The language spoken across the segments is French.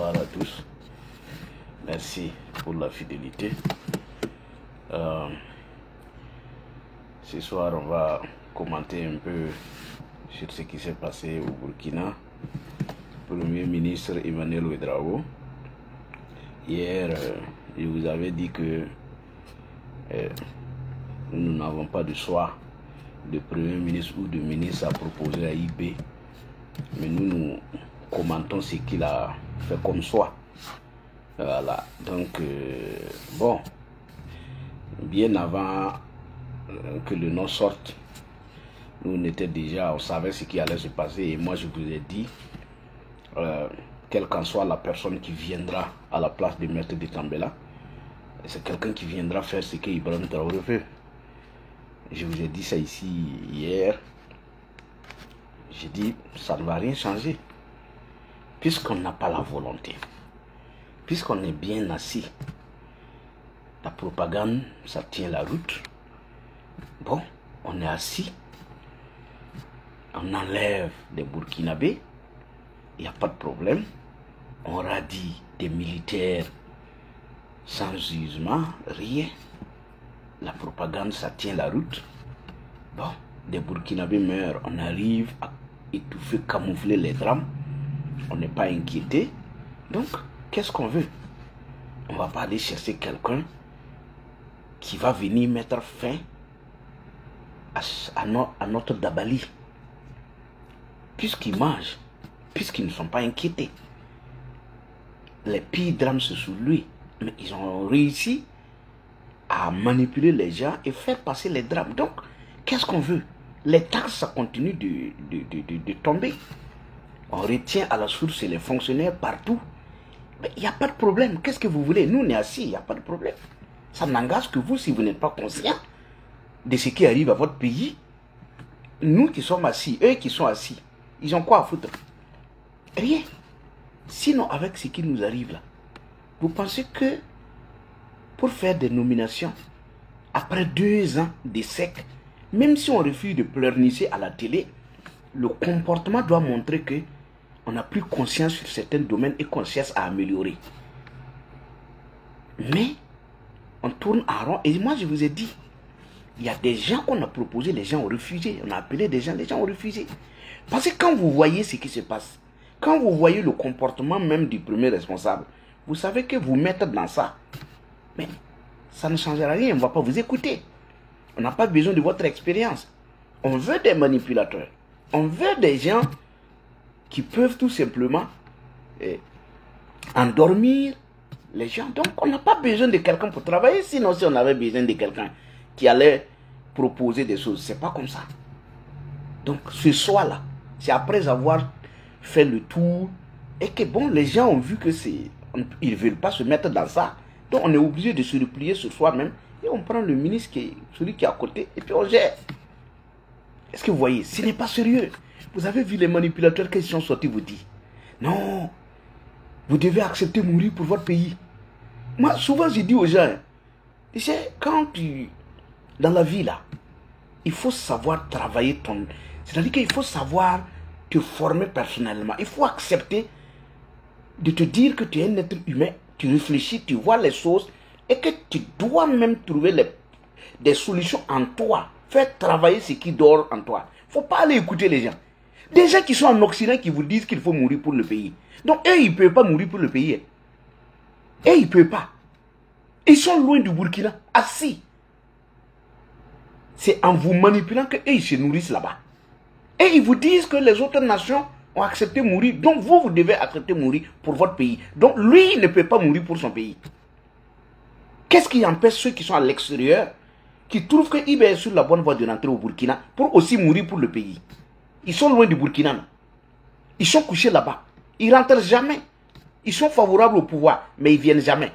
bonsoir à tous. Merci pour la fidélité. Ce soir, on va commenter un peu sur ce qui s'est passé au Burkina. Premier ministre Emmanuel Ouédraogo. Hier, je vous avais dit que nous n'avons pas de choix de Premier ministre ou de ministre à proposer à IB. Mais nous commentons ce qu'il a fait comme choix. Voilà. Donc, bon, bien avant que le nom sorte, nous on était déjà, on savait ce qui allait se passer. Et moi, je vous ai dit, quelle qu'en soit la personne qui viendra à la place de Maître de Tambela, c'est quelqu'un qui viendra faire ce que Ibrahim Traoré fait. Je vous ai dit ça ici hier. J'ai dit, ça ne va rien changer. Puisqu'on n'a pas la volonté, puisqu'on est bien assis, la propagande, ça tient la route. Bon, on est assis, on enlève des Burkinabés, il n'y a pas de problème. On radie des militaires sans jugement, rien. La propagande, ça tient la route. Bon, des Burkinabés meurent, on arrive à étouffer, camoufler les drames. On n'est pas inquiété. Donc, qu'est-ce qu'on veut? On ne va pas aller chercher quelqu'un qui va venir mettre fin à notre Dabali. Puisqu'ils mangent, puisqu'ils ne sont pas inquiétés. Les pires drames, c'est sur lui. Mais ils ont réussi à manipuler les gens et faire passer les drames. Donc, qu'est-ce qu'on veut? Les taxes, ça continue de tomber. On retient à la source les fonctionnaires partout. Mais il n'y a pas de problème. Qu'est-ce que vous voulez? Nous, on est assis, il n'y a pas de problème. Ça n'engage que vous si vous n'êtes pas conscient de ce qui arrive à votre pays. Nous qui sommes assis, eux qui sont assis, ils ont quoi à foutre? Rien. Sinon, avec ce qui nous arrive là, vous pensez que pour faire des nominations, après 2 ans de sec, même si on refuse de pleurnicher à la télé, le comportement doit montrer que on a pris conscience sur certains domaines et qu'on cherche à améliorer. Mais on tourne en rond. Et moi, je vous ai dit, il y a des gens qu'on a proposé, les gens ont refusé. On a appelé des gens, les gens ont refusé. Parce que quand vous voyez ce qui se passe, quand vous voyez le comportement même du premier responsable, vous savez que vous mettez dans ça. Mais ça ne changera rien, on ne va pas vous écouter. On n'a pas besoin de votre expérience. On veut des manipulateurs. On veut des gens qui peuvent tout simplement endormir les gens. Donc, on n'a pas besoin de quelqu'un pour travailler. Sinon, si on avait besoin de quelqu'un qui allait proposer des choses, c'est pas comme ça. Donc, ce soir-là, c'est après avoir fait le tour et que, bon, les gens ont vu que ils ne veulent pas se mettre dans ça. Donc, on est obligé de se replier sur soi-même et on prend le ministre, celui qui est à côté, et puis on gère. Est-ce que vous voyez? Ce n'est pas sérieux. Vous avez vu les manipulateurs qui sont sortis vous dire, non, vous devez accepter mourir pour votre pays. Moi, souvent, je dis aux gens, tu sais, dans la vie, là, il faut savoir travailler c'est-à-dire qu'il faut savoir te former personnellement. Il faut accepter de te dire que tu es un être humain, tu réfléchis, tu vois les choses, et que tu dois même trouver des solutions en toi. Faire travailler ce qui dort en toi. Il ne faut pas aller écouter les gens. Des gens qui sont en Occident qui vous disent qu'il faut mourir pour le pays. Donc, eux, ils ne peuvent pas mourir pour le pays. Eux, ils ne peuvent pas. Ils sont loin du Burkina, assis. C'est en vous manipulant qu'eux, ils se nourrissent là-bas. Et ils vous disent que les autres nations ont accepté mourir. Donc, vous devez accepter mourir pour votre pays. Donc, lui, il ne peut pas mourir pour son pays. Qu'est-ce qui empêche ceux qui sont à l'extérieur, qui trouvent qu'il est sur la bonne voie de rentrer au Burkina, pour aussi mourir pour le pays? Ils sont loin du Burkina. Non? Ils sont couchés là-bas. Ils ne rentrent jamais. Ils sont favorables au pouvoir, mais ils ne viennent jamais.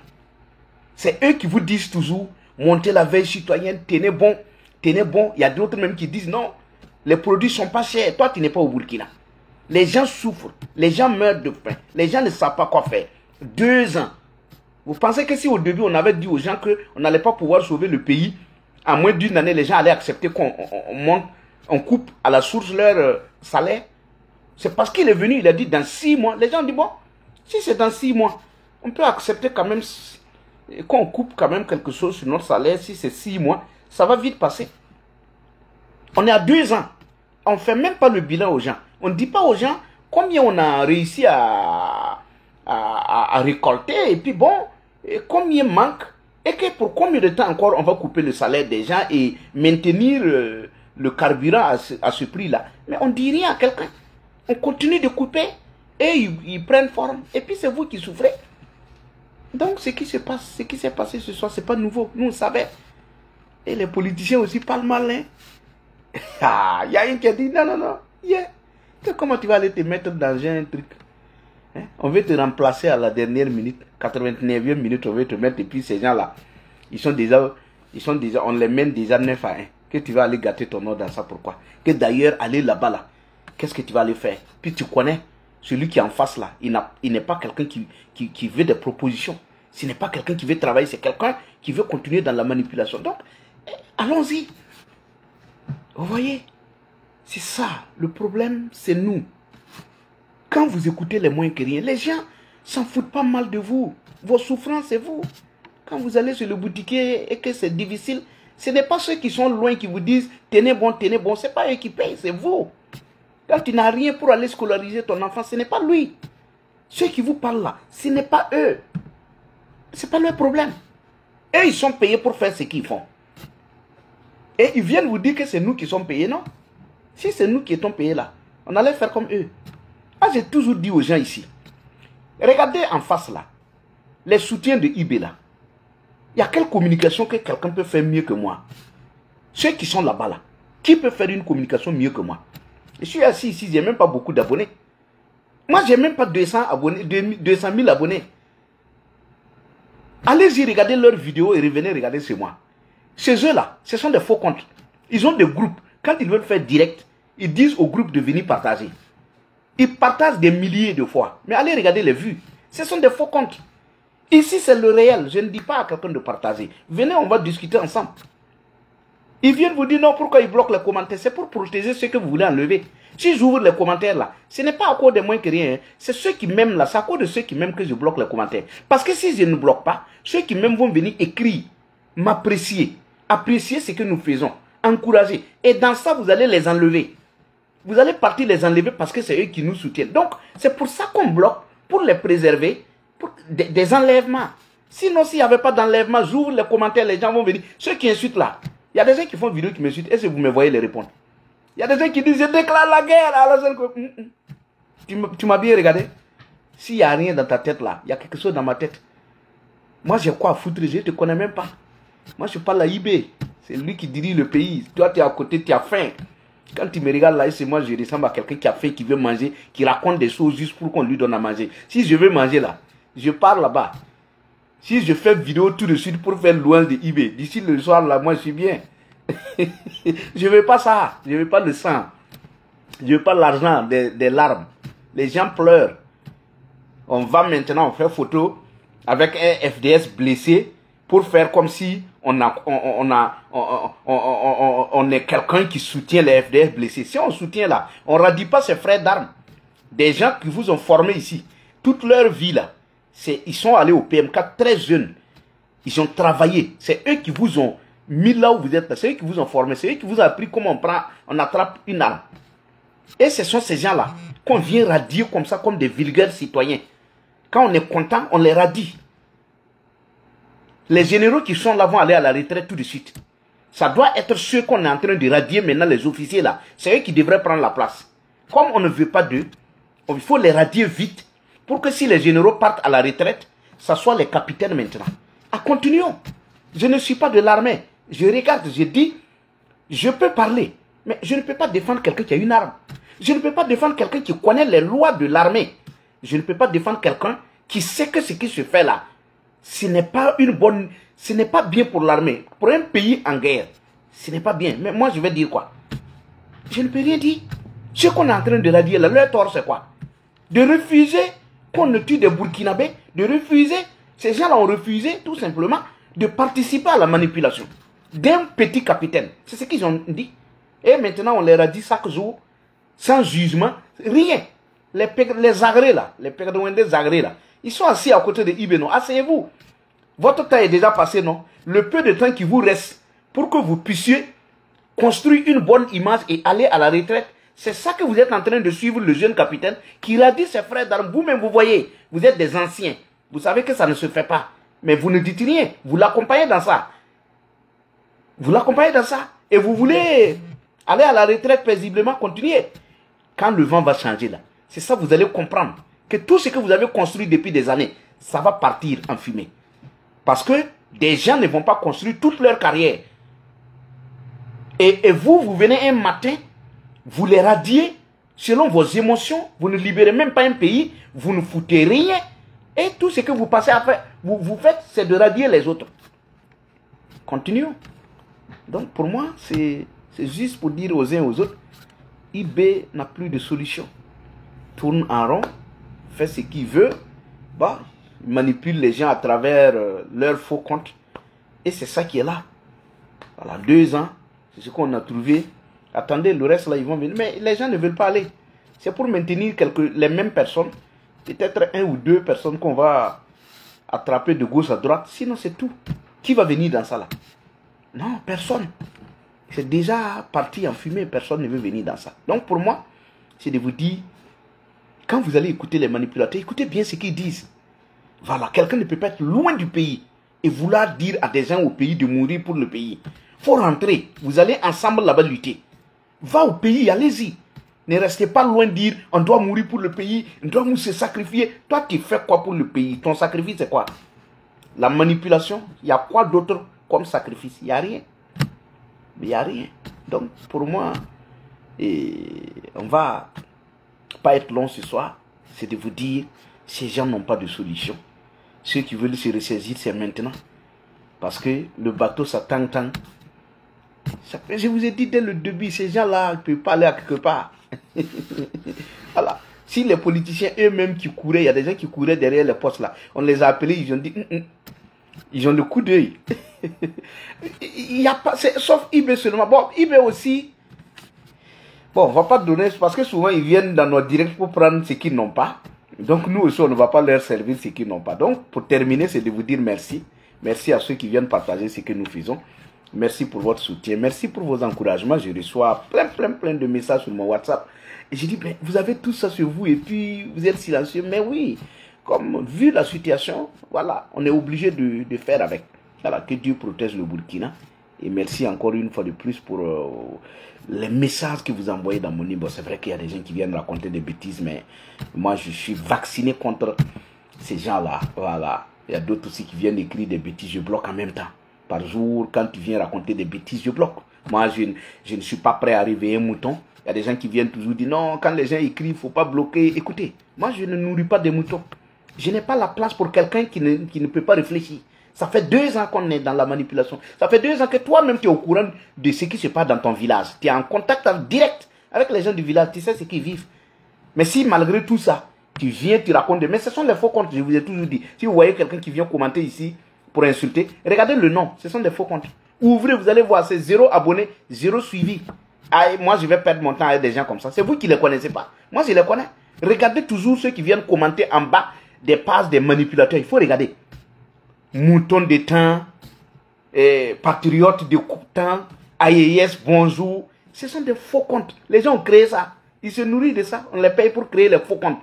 C'est eux qui vous disent toujours, montez la veille citoyenne, tenez bon, tenez bon. Il y a d'autres même qui disent, non, les produits ne sont pas chers. Toi, tu n'es pas au Burkina. Les gens souffrent. Les gens meurent de faim. Les gens ne savent pas quoi faire. 2 ans. Vous pensez que si au début, on avait dit aux gens qu'on n'allait pas pouvoir sauver le pays, en moins d'1 année, les gens allaient accepter on coupe à la source leur salaire? C'est parce qu'il est venu, il a dit dans 6 mois, les gens ont dit bon, Si c'est dans 6 mois, on peut accepter quand même qu'on coupe quand même quelque chose sur notre salaire. Si c'est 6 mois, ça va vite passer. On est à 2 ans. On ne fait même pas le bilan aux gens. On ne dit pas aux gens combien on a réussi à récolter. Et puis bon, et combien manque. Et que pour combien de temps encore on va couper le salaire des gens et maintenir le carburant à ce prix-là. Mais on ne dit rien à quelqu'un. On continue de couper et ils prennent forme. Et puis c'est vous qui souffrez. Donc ce qui se passe, ce qui s'est passé ce soir, c'est pas nouveau. Nous on savait. Et les politiciens aussi parlent mal. Hein? Il y a un qui a dit non, non, non. Yeah. Comment tu vas aller te mettre dans un truc? Hein? On veut te remplacer à la dernière minute, 89e minute, on veut te mettre. Et puis ces gens-là, ils sont déjà, on les mène déjà 9 à 1. Que tu vas aller gâter ton nom dans ça, pourquoi? Que d'ailleurs, aller là-bas, là, qu'est-ce que tu vas aller faire? Puis tu connais celui qui est en face là, il n'est pas quelqu'un qui veut des propositions. Ce n'est pas quelqu'un qui veut travailler, c'est quelqu'un qui veut continuer dans la manipulation. Donc, allons-y. Vous voyez? C'est ça, le problème, c'est nous. Quand vous écoutez les moins que rien, les gens s'en foutent pas mal de vous. Vos souffrances, c'est vous. Quand vous allez sur le boutiquier et que c'est difficile, ce n'est pas ceux qui sont loin qui vous disent « tenez bon, ce n'est pas eux qui payent, c'est vous. » Quand tu n'as rien pour aller scolariser ton enfant, ce n'est pas lui. Ceux qui vous parlent là, ce n'est pas eux. Ce n'est pas leur problème. Eux, ils sont payés pour faire ce qu'ils font. Et ils viennent vous dire que c'est nous qui sommes payés, non? Si c'est nous qui étions payés là, on allait faire comme eux. Moi, j'ai toujours dit aux gens ici, regardez en face là, les soutiens de IB là. Il y a quelle communication que quelqu'un peut faire mieux que moi? Ceux qui sont là-bas là, qui peut faire une communication mieux que moi? Je suis assis ici, je n'ai même pas beaucoup d'abonnés. Moi, je n'ai même pas 200 000 abonnés. Allez-y, regardez leurs vidéos et revenez regarder chez moi. Chez eux là, ce sont des faux comptes. Ils ont des groupes. Quand ils veulent faire direct, ils disent au groupe de venir partager. Ils partagent des milliers de fois. Mais allez regarder les vues. Ce sont des faux comptes. Ici, c'est le réel. Je ne dis pas à quelqu'un de partager. Venez, on va discuter ensemble. Ils viennent vous dire non, pourquoi ils bloquent les commentaires? C'est pour protéger ceux que vous voulez enlever. Si j'ouvre les commentaires là, ce n'est pas à cause de moins que rien. Hein. C'est ceux qui m'aiment là, c'est à cause de ceux qui m'aiment que je bloque les commentaires. Parce que si je ne bloque pas, ceux qui m'aiment vont venir écrire, m'apprécier, apprécier ce que nous faisons, encourager. Et dans ça, vous allez les enlever. Vous allez partir les enlever parce que c'est eux qui nous soutiennent. Donc, c'est pour ça qu'on bloque, pour les préserver, pour des enlèvements. Sinon, s'il n'y avait pas d'enlèvement, j'ouvre les commentaires, les gens vont venir. Ceux qui insultent là, il y a des gens qui font vidéo qui m'insultent. Est-ce que vous me voyez les répondre? Il y a des gens qui disent, je déclare la guerre. Alors, tu m'as bien regardé? S'il n'y a rien dans ta tête là, il y a quelque chose dans ma tête. Moi, j'ai quoi à foutre? Je ne te connais même pas. Moi, je parle à IB. C'est lui qui dirige le pays. Toi, tu es à côté, tu as faim. Quand tu me regardes là, c'est moi, je ressemble à quelqu'un qui a faim, qui veut manger, qui raconte des choses juste pour qu'on lui donne à manger. Si je veux manger là, je pars là-bas. Si je fais vidéo tout de suite pour faire louange de IB, d'ici le soir là, moi, je suis bien. Je ne veux pas ça. Je ne veux pas le sang. Je ne veux pas l'argent, des larmes. Les gens pleurent. On va maintenant faire photo avec un FDS blessé pour faire comme si on est quelqu'un qui soutient les FDS blessés. Si on soutient là, on ne radie pas ses frères d'armes. Des gens qui vous ont formé ici, toute leur vie là, ils sont allés au PMK très jeunes. Ils ont travaillé. C'est eux qui vous ont mis là où vous êtes là. C'est eux qui vous ont formé. C'est eux qui vous ont appris comment on attrape une arme. Et ce sont ces gens-là qu'on vient radier comme ça, comme des vulgaires citoyens. Quand on est content, on les radie. Les généraux qui sont là vont aller à la retraite tout de suite. Ça doit être ceux qu'on est en train de radier maintenant, les officiers là. C'est eux qui devraient prendre la place. Comme on ne veut pas d'eux, il faut les radier vite pour que si les généraux partent à la retraite, ça soit les capitaines maintenant. Continuons. Je ne suis pas de l'armée. Je regarde, je dis, je peux parler, mais je ne peux pas défendre quelqu'un qui a une arme. Je ne peux pas défendre quelqu'un qui connaît les lois de l'armée. Je ne peux pas défendre quelqu'un qui sait que ce qui se fait là, ce n'est pas une bonne, ce n'est pas bien pour l'armée. Pour un pays en guerre, ce n'est pas bien. Mais moi, je vais dire quoi? Je ne peux rien dire. Ce qu'on est en train de radier là, leur tort, c'est quoi? De refuser qu'on ne tue des Burkinabés, de refuser, ces gens-là ont refusé tout simplement de participer à la manipulation d'un petit capitaine. C'est ce qu'ils ont dit. Et maintenant, on leur a dit chaque jour, sans jugement, rien. les agrès là, les Perdouendés agrès là, ils sont assis à côté de IB, non? Asseyez-vous. Votre temps est déjà passé, non? Le peu de temps qui vous reste pour que vous puissiez construire une bonne image et aller à la retraite, c'est ça que vous êtes en train de suivre le jeune capitaine qui a dit ses frères d'armes. Vous-même, vous voyez, vous êtes des anciens. Vous savez que ça ne se fait pas. Mais vous ne dites rien. Vous l'accompagnez dans ça. Vous l'accompagnez dans ça. Et vous voulez aller à la retraite paisiblement, continuer. Quand le vent va changer là, c'est ça vous allez comprendre. Que tout ce que vous avez construit depuis des années, ça va partir en fumée. Parce que des gens ne vont pas construire toute leur carrière. Et vous, vous venez un matin, vous les radiez selon vos émotions, vous ne libérez même pas un pays, vous ne foutez rien. Et tout ce que vous passez à faire, vous faites, c'est de radier les autres. Continuons. Donc pour moi, c'est juste pour dire aux uns et aux autres, IB n'a plus de solution. Tourne en rond, fait ce qu'il veut, bah, il manipule les gens à travers leurs faux comptes. Et c'est ça qui est là. Voilà, 2 ans, c'est ce qu'on a trouvé. Attendez, le reste là, ils vont venir. Mais les gens ne veulent pas aller. C'est pour maintenir les mêmes personnes. Peut-être 1 ou 2 personnes qu'on va attraper de gauche à droite. Sinon, c'est tout. Qui va venir dans ça là? Non, personne. C'est déjà parti en fumée. Personne ne veut venir dans ça. Donc pour moi, c'est de vous dire, quand vous allez écouter les manipulateurs, écoutez bien ce qu'ils disent. Voilà, quelqu'un ne peut pas être loin du pays et vouloir dire à des gens au pays de mourir pour le pays. Il faut rentrer. Vous allez ensemble là-bas lutter. Va au pays, allez-y. Ne restez pas loin de dire, on doit mourir pour le pays, on doit nous se sacrifier. Toi, tu fais quoi pour le pays? Ton sacrifice, c'est quoi? La manipulation, il y a quoi d'autre comme sacrifice? Il n'y a rien. Il n'y a rien. Donc, pour moi, on va pas être long ce soir. C'est de vous dire, ces gens n'ont pas de solution. Ceux qui veulent se ressaisir, c'est maintenant. Parce que le bateau, ça tang. Je vous ai dit dès le début, ces gens-là ne peuvent pas aller à quelque part. Voilà. Si les politiciens eux-mêmes qui couraient, il y a des gens qui couraient derrière les postes là, on les a appelés, ils ont dit, ils ont le coup d'œil. Il n'y a pas, sauf IB seulement. Bon, IB aussi, bon, on ne va pas donner, parce que souvent ils viennent dans nos directs pour prendre ce qu'ils n'ont pas. Donc nous aussi, on ne va pas leur servir ce qu'ils n'ont pas. Donc, pour terminer, c'est de vous dire merci. Merci à ceux qui viennent partager ce que nous faisons. Merci pour votre soutien. Merci pour vos encouragements. Je reçois plein de messages sur mon WhatsApp. Et je dis, ben, vous avez tout ça sur vous et puis vous êtes silencieux. Mais oui, comme vu la situation, voilà, on est obligé de faire avec. Voilà, que Dieu protège le Burkina. Et merci encore une fois de plus pour les messages que vous envoyez dans mon inbox. C'est vrai qu'il y a des gens qui viennent raconter des bêtises, mais moi je suis vacciné contre ces gens-là. Voilà. Il y a d'autres aussi qui viennent écrire des bêtises, je bloque en même temps. Par jour, quand tu viens raconter des bêtises, je bloque. Moi, je ne suis pas prêt à réveiller un mouton. Il y a des gens qui viennent toujours dire non, quand les gens écrivent, il ne faut pas bloquer. Écoutez, moi, je ne nourris pas des moutons. Je n'ai pas la place pour quelqu'un qui ne peut pas réfléchir. Ça fait 2 ans qu'on est dans la manipulation. Ça fait 2 ans que toi-même, tu es au courant de ce qui se passe dans ton village. Tu es en contact direct avec les gens du village. Tu sais ce qu'ils vivent. Mais si malgré tout ça, tu viens, tu racontes mais ce sont des faux comptes, je vous ai toujours dit. Si vous voyez quelqu'un qui vient commenter ici pour insulter, regardez le nom, ce sont des faux comptes. Ouvrez, vous allez voir, c'est 0 abonnés, 0 suivi. Ah, moi, je vais perdre mon temps avec des gens comme ça. C'est vous qui ne les connaissez pas. Moi, je les connais. Regardez toujours ceux qui viennent commenter en bas des pages des manipulateurs. Il faut regarder. Mouton de temps, patriote de temps, AES, bonjour. Ce sont des faux comptes. Les gens ont créé ça. Ils se nourrissent de ça. On les paye pour créer les faux comptes.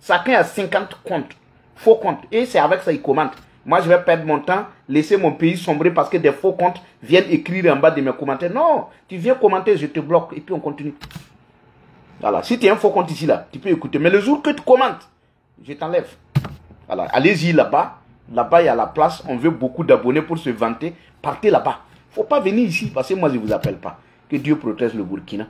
Chacun a 50 comptes. Faux comptes. Et c'est avec ça qu'ils commentent. Moi, je vais perdre mon temps, laisser mon pays sombrer parce que des faux comptes viennent écrire en bas de mes commentaires. Non, tu viens commenter, je te bloque et puis on continue. Voilà. Si tu as un faux compte ici, là, tu peux écouter. Mais le jour que tu commentes, je t'enlève. Voilà. Allez-y là-bas. Là-bas, il y a la place. On veut beaucoup d'abonnés pour se vanter. Partez là-bas. Il ne faut pas venir ici parce que moi, je ne vous appelle pas. Que Dieu protège le Burkina.